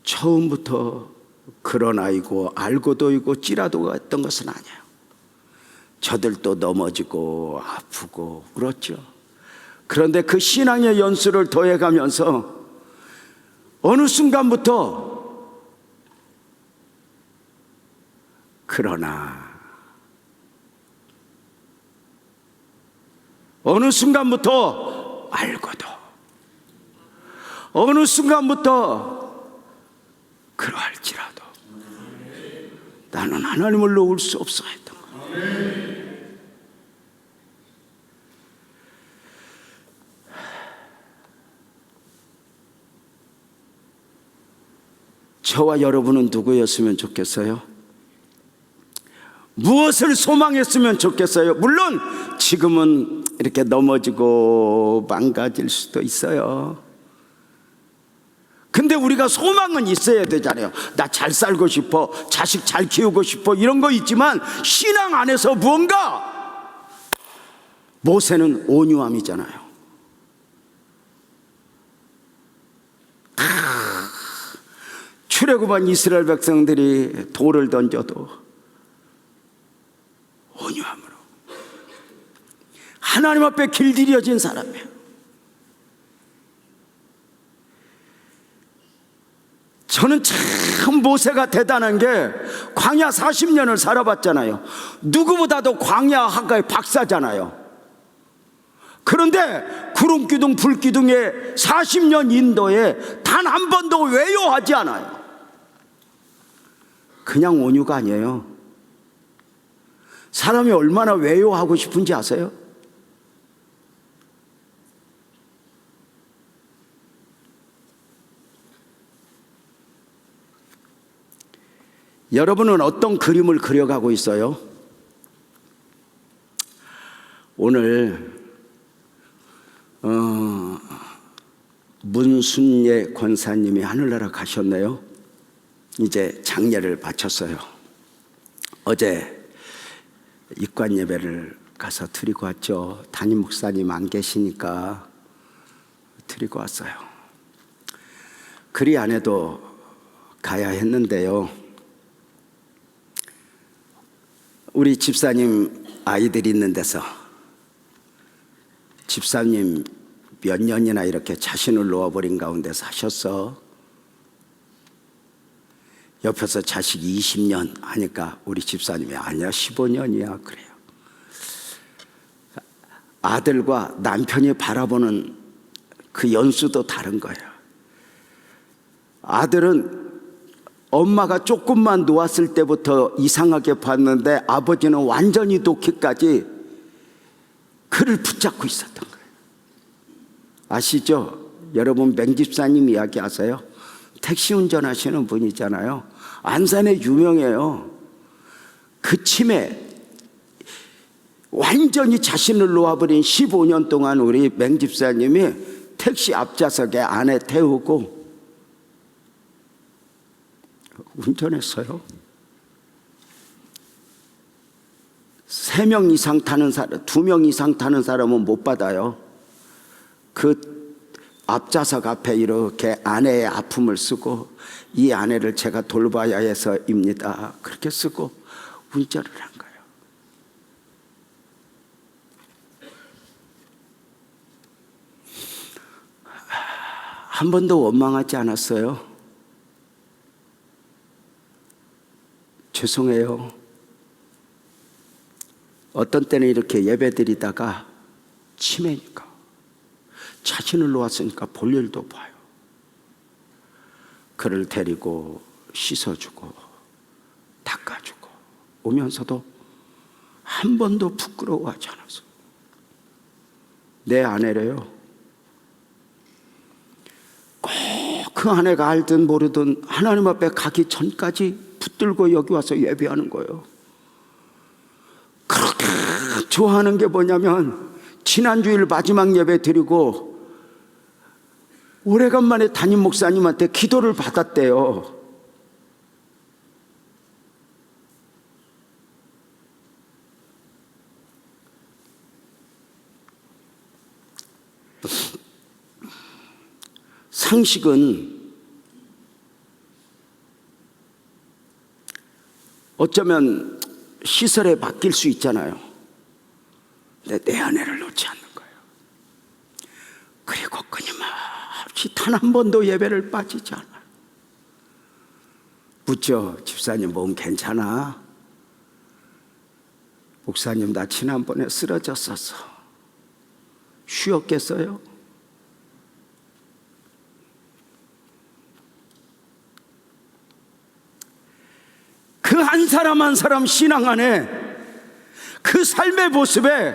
처음부터 그러나이고 알고도이고 찌라도가 했던 것은 아니에요. 저들도 넘어지고 아프고 그렇죠. 그런데 그 신앙의 연수를 더해가면서 어느 순간부터 그러나, 어느 순간부터 알고도, 어느 순간부터 그러할지라도 나는 하나님을 놓을 수 없어 했던 거예요. 저와 여러분은 누구였으면 좋겠어요? 무엇을 소망했으면 좋겠어요? 물론 지금은 이렇게 넘어지고 망가질 수도 있어요. 근데 우리가 소망은 있어야 되잖아요. 나 잘 살고 싶어, 자식 잘 키우고 싶어, 이런 거 있지만 신앙 안에서 무언가, 모세는 온유함이잖아요. 출애굽한 이스라엘 백성들이 돌을 던져도 온유함으로 하나님 앞에 길들여진 사람이에요. 저는 참 모세가 대단한 게 광야 40년을 살아봤잖아요. 누구보다도 광야 학과의 박사잖아요. 그런데 구름기둥 불기둥의 40년 인도에 단 한 번도 외요하지 않아요. 그냥 온유가 아니에요. 사람이 얼마나 외요하고 싶은지 아세요? 여러분은 어떤 그림을 그려가고 있어요? 오늘 문순예 권사님이 하늘나라 가셨네요. 이제 장례를 바쳤어요. 어제 입관 예배를 가서 드리고 왔죠. 담임 목사님 안 계시니까 드리고 왔어요. 그리 안 해도 가야 했는데요. 우리 집사님 아이들이 있는 데서 집사님 몇 년이나 이렇게 자신을 놓아버린 가운데 사셨어. 옆에서 자식이 20년 하니까 우리 집사님이 아니야 15년이야 그래요. 아들과 남편이 바라보는 그 연수도 다른 거예요. 아들은 엄마가 조금만 놓았을 때부터 이상하게 봤는데 아버지는 완전히 놓기까지 그를 붙잡고 있었던 거예요. 아시죠? 여러분 맹집사님 이야기 아세요? 택시 운전하시는 분이잖아요. 안산에 유명해요. 그 치매 완전히 자신을 놓아버린 15년 동안 우리 맹집사님이 택시 앞좌석에 아내 태우고 운전했어요. 3명 이상 타는 사람, 2명 이상 타는 사람은 못 받아요. 그 앞좌석 앞에 이렇게 아내의 아픔을 쓰고 이 아내를 제가 돌봐야 해서입니다. 그렇게 쓰고 운전을 한 거예요. 한 번도 원망하지 않았어요. 죄송해요. 어떤 때는 이렇게 예배드리다가 치매니까 자신을 놓았으니까 볼 일도 봐요. 그를 데리고 씻어주고 닦아주고 오면서도 한 번도 부끄러워하지 않았어요. 내 아내래요. 꼭 그 아내가 알든 모르든 하나님 앞에 가기 전까지 붙들고 여기 와서 예배하는 거예요. 그렇게 좋아하는 게 뭐냐면 지난주일 마지막 예배 드리고 오래간만에 담임 목사님한테 기도를 받았대요. 상식은 어쩌면 시설에 맡길 수 있잖아요. 근데 내 아내를 놓지 않는 거예요. 그리고 끊임없이 단 한 번도 예배를 빠지지 않아요. 묻죠. 집사님 몸 괜찮아? 목사님 나 지난번에 쓰러졌었어. 쉬었겠어요? 그 한 사람 한 사람 신앙 안에 그 삶의 모습에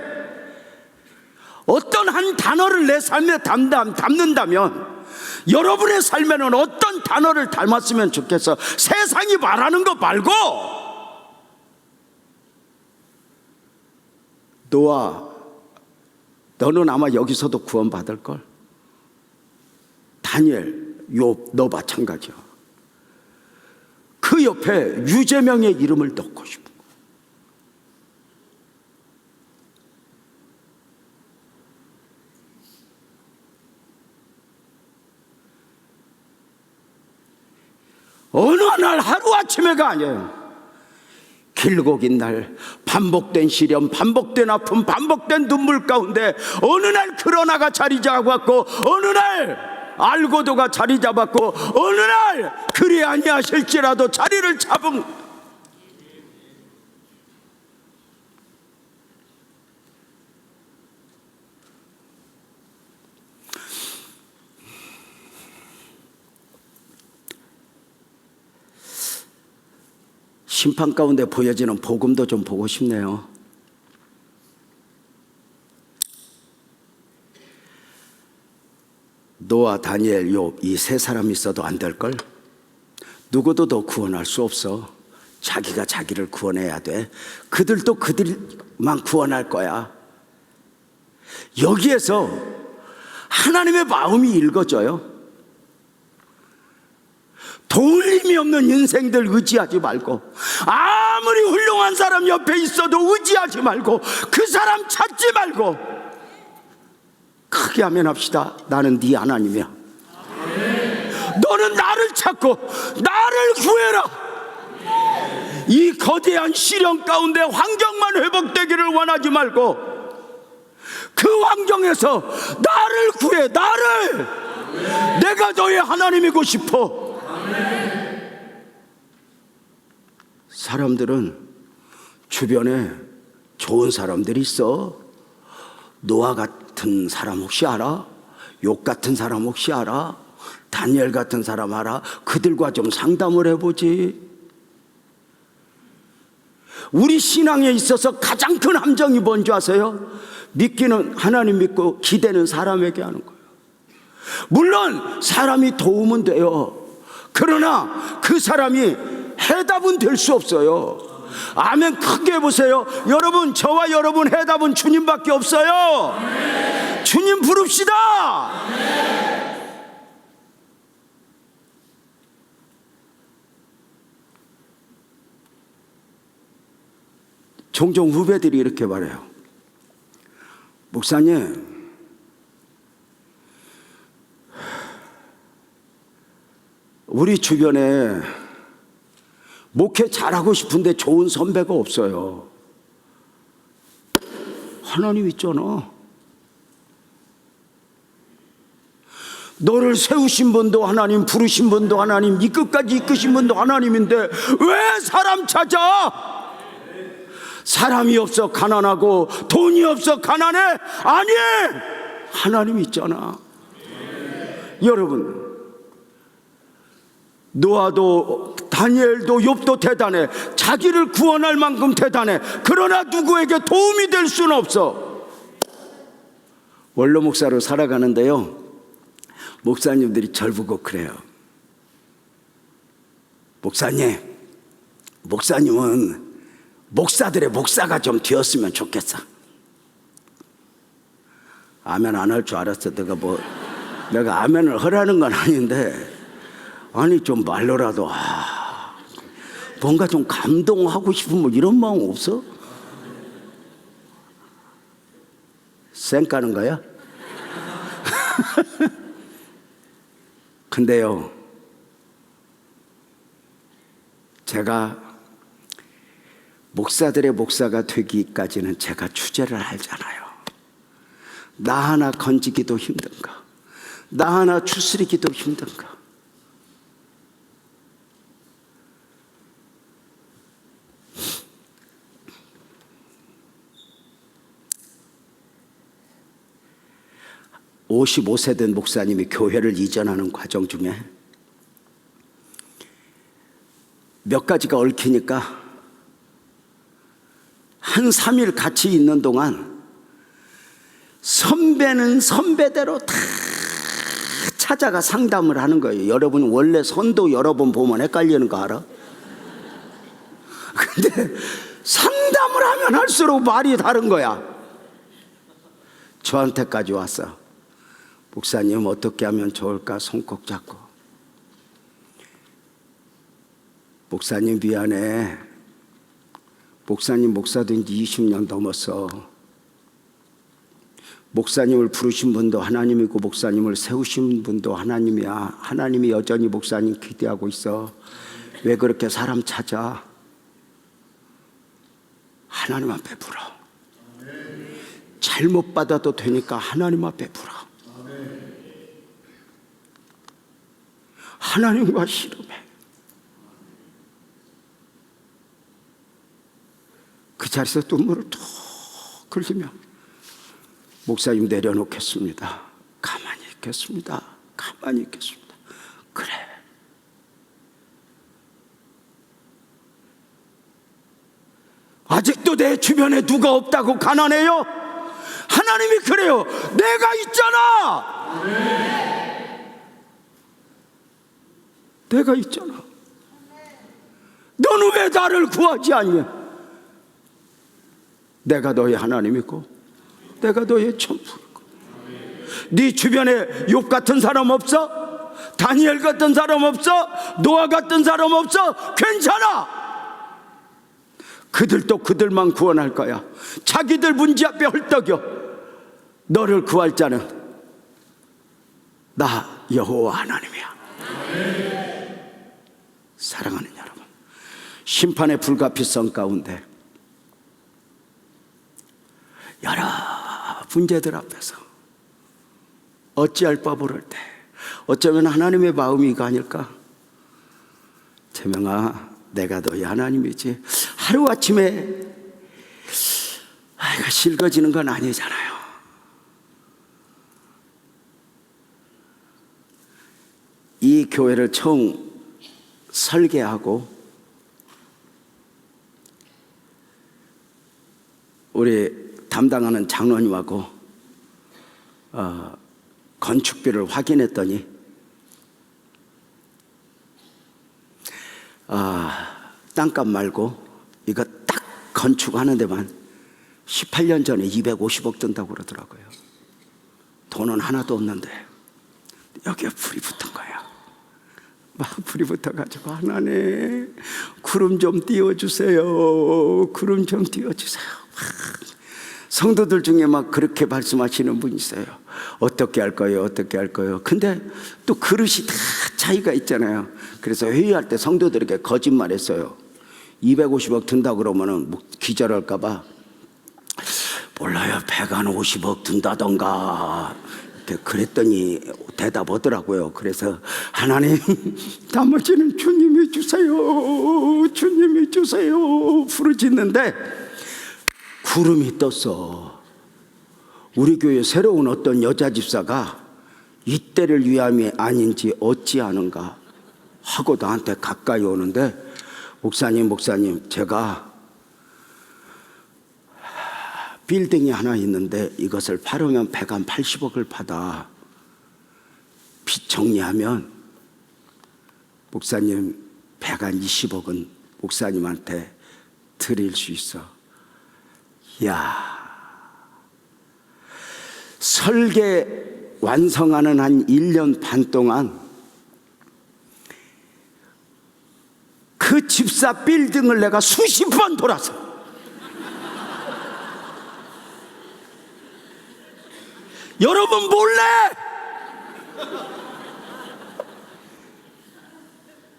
어떤 한 단어를 내 삶에 담는다면 여러분의 삶에는 어떤 단어를 닮았으면 좋겠어? 세상이 말하는 거 말고. 노아, 너는 아마 여기서도 구원받을걸. 다니엘, 욥, 너 마찬가지야. 그 옆에 유재명의 이름을 넣고 싶어. 어느 날 하루아침에가 아니에요. 길고 긴 날, 반복된 시련, 반복된 아픔, 반복된 눈물 가운데 어느 날 그러나가 자리 잡았고, 어느 날 알고도가 자리 잡았고, 어느 날 그리 아니하실지라도 자리를 잡은. 심판 가운데 보여지는 복음도 좀 보고 싶네요. 노아, 다니엘, 욥 이 세 사람이 있어도 안 될걸? 누구도 더 구원할 수 없어. 자기가 자기를 구원해야 돼. 그들도 그들만 구원할 거야. 여기에서 하나님의 마음이 읽어져요. 도울 힘이 없는 인생들 의지하지 말고, 아무리 훌륭한 사람 옆에 있어도 의지하지 말고, 그 사람 찾지 말고 크게 아멘합시다. 나는 네 하나님이야. 너는 나를 찾고 나를 구해라. 이 거대한 시련 가운데 환경만 회복되기를 원하지 말고, 그 환경에서 나를 구해. 나를. 내가 너의 하나님이고 싶어. 사람들은 주변에 좋은 사람들이 있어. 노아 같은 사람 혹시 알아? 욥 같은 사람 혹시 알아? 다니엘 같은 사람 알아? 그들과 좀 상담을 해보지. 우리 신앙에 있어서 가장 큰 함정이 뭔지 아세요? 믿기는 하나님 믿고 기대는 사람에게 하는 거예요. 물론 사람이 도우면 돼요. 그러나 그 사람이 해답은 될 수 없어요. 아멘 크게 해보세요. 여러분, 저와 여러분 해답은 주님밖에 없어요. 주님 부릅시다. 종종 후배들이 이렇게 말해요. 목사님, 우리 주변에 목회 잘하고 싶은데 좋은 선배가 없어요. 하나님 있잖아. 너를 세우신 분도 하나님, 부르신 분도 하나님, 이 끝까지 이끄신 분도 하나님인데 왜 사람 찾아? 사람이 없어 가난하고 돈이 없어 가난해? 아니, 하나님 있잖아. 여러분, 노아도 다니엘도 욥도 대단해. 자기를 구원할 만큼 대단해. 그러나 누구에게 도움이 될 수는 없어. 원로 목사로 살아가는데요, 목사님들이 절 보고 그래요. 목사님은 목사들의 목사가 좀 되었으면 좋겠어. 아멘 안 할 줄 알았어. 내가 아멘을 하라는 건 아닌데, 아니 좀 말로라도 뭔가 좀 감동하고 싶은 뭐 이런 마음 없어? 쌩 까는 거야? 근데요, 제가 목사들의 목사가 되기까지는 제가 주제를 알잖아요. 나 하나 건지기도 힘든가, 나 하나 추스리기도 힘든가. (55세) 된 목사님이 교회를 이전하는 과정 중에 몇 가지가 얽히니까 한 3일 같이 있는 동안 선배는 선배대로 다 찾아가 상담을 하는 거예요. 여러분 원래 선도 여러 번 보면 헷갈리는 거 알아? 근데 상담을 하면 할수록 말이 다른 거야. 저한테까지 왔어. 목사님 어떻게 하면 좋을까? 손 꼭 잡고. 목사님 미안해. 목사님 목사된 지 20년 넘었어. 목사님을 부르신 분도 하나님이고 목사님을 세우신 분도 하나님이야. 하나님이 여전히 목사님 기대하고 있어. 왜 그렇게 사람 찾아? 하나님 앞에 불어. 잘못 받아도 되니까 하나님 앞에 불어. 하나님과 씨름해. 그 자리에서 눈물을 툭 흘리며 목사님 내려놓겠습니다. 가만히 있겠습니다. 가만히 있겠습니다. 그래. 아직도 내 주변에 누가 없다고 가난해요? 하나님이 그래요. 내가 있잖아. 내가 있잖아. 너는 왜 나를 구하지 않냐? 내가 너의 하나님이고 내가 너의 천부이고. 네 주변에 욥 같은 사람 없어? 다니엘 같은 사람 없어? 노아 같은 사람 없어? 괜찮아. 그들도 그들만 구원할 거야. 자기들 문제 앞에 헐떡여. 너를 구할 자는 나 여호와 하나님이야. 사랑하는 여러분, 심판의 불가피성 가운데 여러 문제들 앞에서 어찌할 바 모를 때 어쩌면 하나님의 마음이 이거 아닐까? 재명아, 내가 너희 하나님이지. 하루아침에 이거 실거지는 건 아니잖아요. 이 교회를 처음 설계하고 우리 담당하는 장로님하고 건축비를 확인했더니 땅값 말고 이거 딱 건축하는 데만 18년 전에 250억 든다고 그러더라고요. 돈은 하나도 없는데 여기에 불이 붙은 거야. 막 불이 붙어가지고 하나님 구름 좀 띄워주세요. 구름 좀 띄워주세요. 성도들 중에 막 그렇게 말씀하시는 분이 있어요. 어떻게 할 거예요? 어떻게 할 거예요? 근데 또 그릇이 다 차이가 있잖아요. 그래서 회의할 때 성도들에게 거짓말했어요. 250억 든다 그러면은 기절할까 봐 몰라요. 150억 든다던가 그랬더니 대답하더라고요. 그래서 하나님 나머지는 주님이 주세요. 주님이 주세요. 부르짖는데 구름이 떴어. 우리 교회 새로운 어떤 여자 집사가 이때를 위함이 아닌지 어찌하는가 하고 나한테 가까이 오는데 목사님 제가 빌딩이 하나 있는데 이것을 팔으면 180억을 받아. 빚 정리하면 목사님 120억은 목사님한테 드릴 수 있어. 야, 설계 완성하는 한 1년 반 동안 그 집사 빌딩을 내가 수십 번 돌아서 여러분 몰래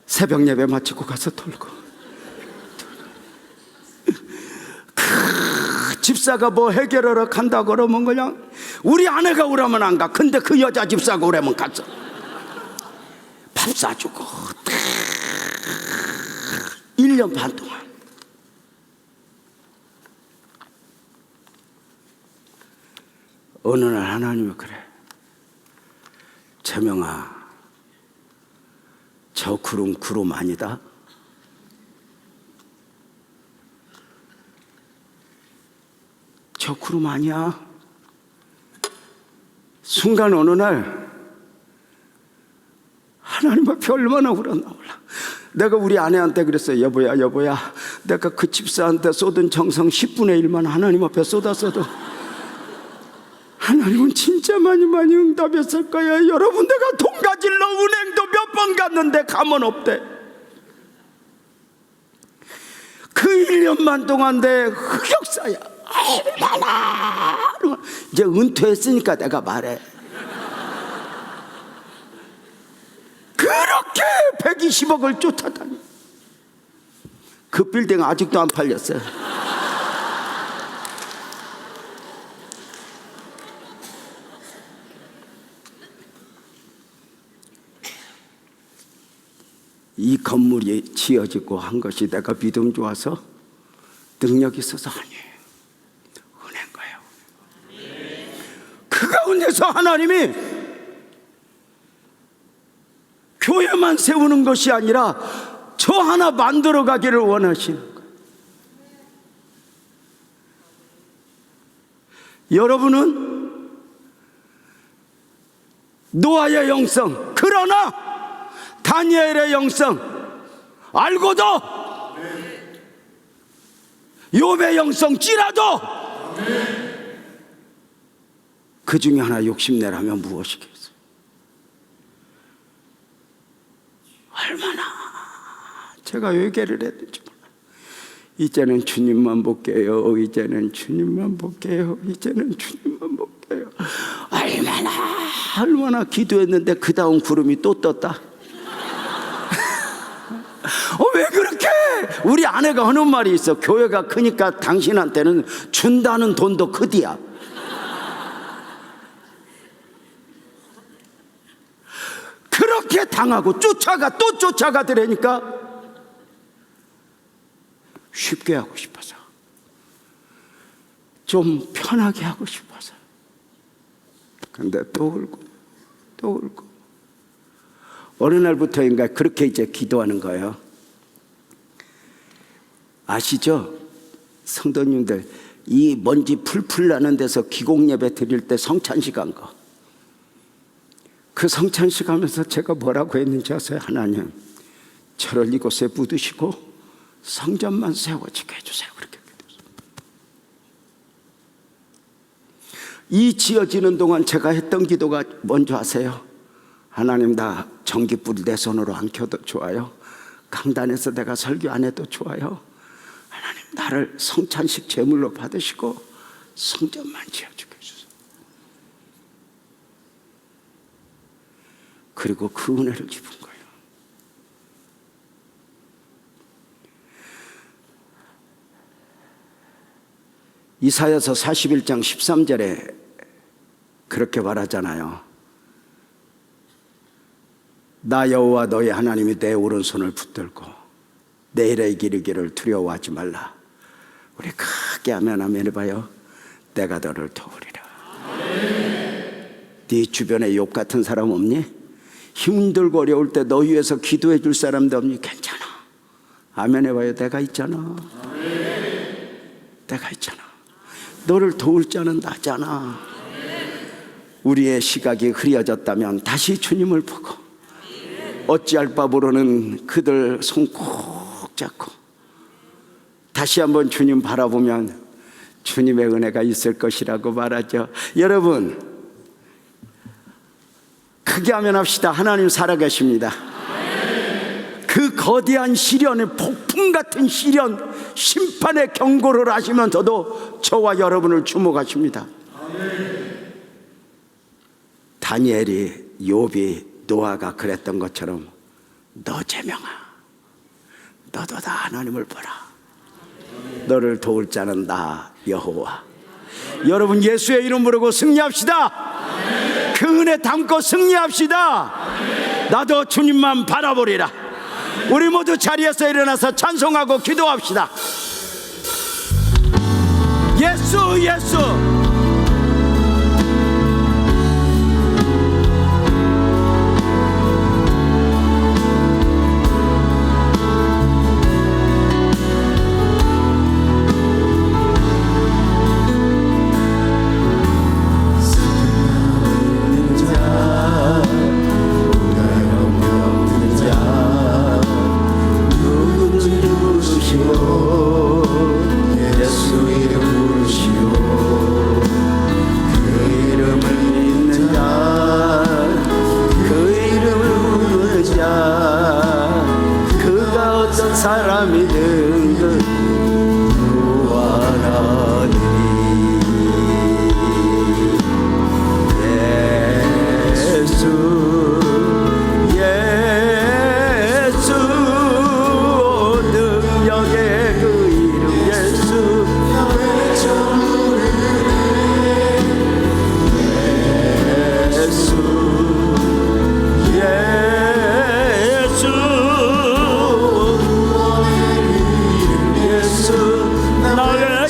새벽 예배 마치고 가서 돌고 그 집사가 뭐 해결하러 간다 그러면 그냥 우리 아내가 오라면 안 가. 근데 그 여자 집사가 오라면 갔어. 밥 사주고 1년 반 동안. 어느 날 하나님이 그래. 재명아, 저 구름 아니다. 저 구름 아니야. 순간 어느 날 그렇게 얼마나 울었나 몰라. 내가 우리 아내한테 그랬어요. 여보야 내가 그 집사한테 쏟은 정성 10분의 1만 하나님 앞에 쏟았어도 하나님은 진짜 많이 응답했을 거야. 여러분, 내가 돈 가질러 은행도 몇 번 갔는데 가면 없대. 그 1년만 동안 내 흑역사야. 얼마나. 이제 은퇴했으니까 내가 말해. 그렇게 120억을 쫓아다니. 그 빌딩 아직도 안 팔렸어요. 이 건물이 지어지고 한 것이 내가 믿음 좋아서 능력 있어서 아니에요. 은혜인 거예요. 그 가운데서 하나님이 교회만 세우는 것이 아니라 저 하나 만들어 가기를 원하시는 거예요. 여러분은 노아의 영성, 그러나 다니엘의 영성 알고도, 욥의 영성찌라도 그 중에 하나 욕심내라면 무엇이겠어요? 얼마나 제가 회개를 했는지 몰라. 이제는 주님만 볼게요. 이제는 주님만 볼게요. 이제는 주님만 볼게요. 얼마나 기도했는데 그 다음 구름이 또 떴다. 왜 그렇게? 우리 아내가 하는 말이 있어. 교회가 크니까 당신한테는 준다는 돈도 크디야. 그렇게 당하고 쫓아가 또 쫓아가더라니까. 쉽게 하고 싶어서, 좀 편하게 하고 싶어서. 근데 또 울고 또 울고. 어느 날부터인가 그렇게 이제 기도하는 거예요. 아시죠? 성도님들, 이 먼지 풀풀 나는 데서 기공 예배 드릴 때 성찬식 한 거, 그 성찬식 하면서 제가 뭐라고 했는지 아세요? 하나님, 저를 이곳에 묻으시고 성전만 세워지게 해주세요. 그렇게 기도했어요. 이 지어지는 동안 제가 했던 기도가 뭔지 아세요? 하나님, 나 전깃불 내 손으로 안 켜도 좋아요. 강단에서 내가 설교 안 해도 좋아요. 하나님, 나를 성찬식 제물로 받으시고 성전만 지어주게 해주세요. 그리고 그 은혜를 입은 거예요. 이사야서 41장 13절에 그렇게 말하잖아요. 나 여호와 너의 하나님이 내 오른손을 붙들고 내 일에 이르기를 두려워하지 말라. 우리 크게 아멘 해봐요. 내가 너를 도우리라. 네 주변에 욥 같은 사람 없니? 힘들고 어려울 때 너 위해서 기도해 줄 사람도 없니? 괜찮아. 아멘 해봐요. 내가 있잖아. 내가 있잖아. 너를 도울 자는 나잖아. 우리의 시각이 흐려졌다면 다시 주님을 보고, 어찌할 바 모르는 그들 손 꼭 잡고 다시 한번 주님 바라보면 주님의 은혜가 있을 것이라고 말하죠. 여러분, 크게 하면 합시다. 하나님 살아계십니다. 그 거대한 시련의 폭풍 같은 시련, 심판의 경고를 하시면서도 저와 여러분을 주목하십니다. 다니엘이, 욥이, 노아가 그랬던 것처럼 너 제명아, 너도 다 하나님을 보라. 너를 도울 자는 나 여호와. 여러분, 예수의 이름 부르고 승리합시다. 그 은혜 담고 승리합시다. 나도 주님만 바라보리라. 우리 모두 자리에서 일어나서 찬송하고 기도합시다. 예수, 예수. 자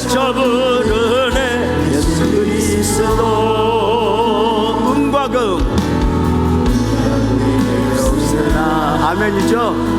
접은 은혜 예수 그리스도. 음과 금 없으나 아멘이죠.